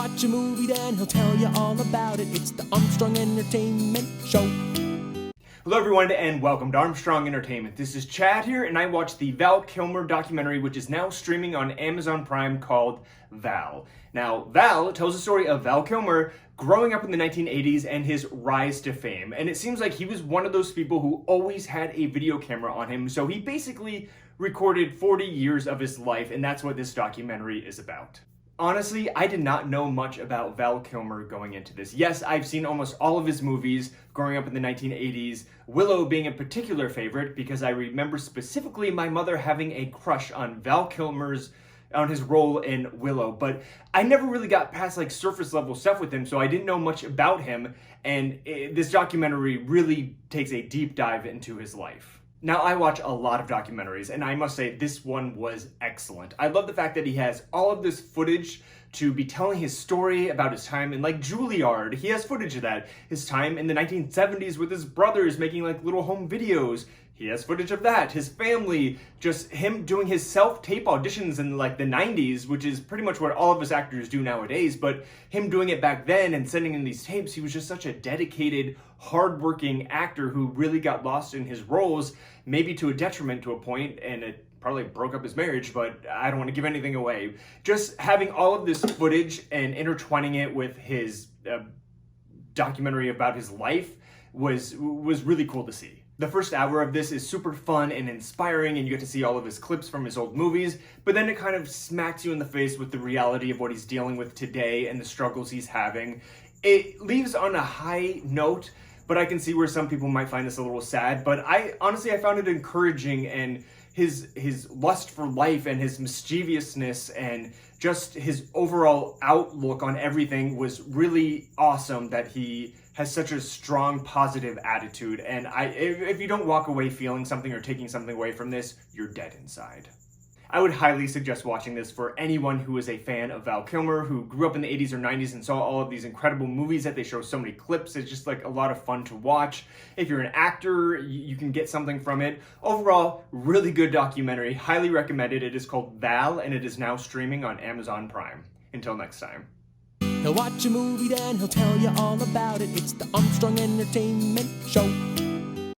watch a movie, then he'll tell you all about it. It's the Armstrong Entertainment Show. Hello everyone and welcome to Armstrong Entertainment. This is Chad here and I watched the Val documentary which is now streaming on Amazon Prime called Val. Now, Val tells the story of Val Kilmer growing up in the 1980s and his rise to fame. And it seems like he was one of those people who always had a video camera on him, so he basically recorded 40 years of his life, and that's what this documentary is about. Honestly, I did not know much about Val Kilmer going into this. Yes, I've seen almost all of his movies growing up in the 1980s, Willow being a particular favorite because I remember specifically my mother having a crush on his role in Willow, but I never really got past like surface level stuff with him, so I didn't know much about him, and this documentary really takes a deep dive into his life. Now, I watch a lot of documentaries, and I must say this one was excellent. I love the fact that he has all of this footage to be telling his story about his time in like Juilliard. He has footage of that. His time in the 1970s with his brothers making like little home videos. He has footage of that. His family, just him doing his self-tape auditions in like the 90s, which is pretty much what all of us actors do nowadays, but him doing it back then and sending in these tapes, he was just such a dedicated, hardworking actor who really got lost in his roles, maybe to a detriment to a point, and it probably broke up his marriage, but I don't want to give anything away. Just having all of this footage and intertwining it with his documentary about his life was really cool to see. The first hour of this is super fun and inspiring, and you get to see all of his clips from his old movies, but then it kind of smacks you in the face with the reality of what he's dealing with today and the struggles he's having. It leaves on a high note, but I can see where some people might find this a little sad, but I found it encouraging, and his lust for life and his mischievousness and just his overall outlook on everything was really awesome, that he has such a strong positive attitude. And if you don't walk away feeling something or taking something away from this, you're dead inside. I would highly suggest watching this for anyone who is a fan of Val Kilmer, who grew up in the 80s or 90s and saw all of these incredible movies that they show so many clips. It's just like a lot of fun to watch. If you're an actor, you can get something from it. Overall, really good documentary. Highly recommended. It is called Val, and it is now streaming on Amazon Prime. Until next time. He'll watch a movie, then he'll tell you all about it. It's the Armstrong Entertainment Show.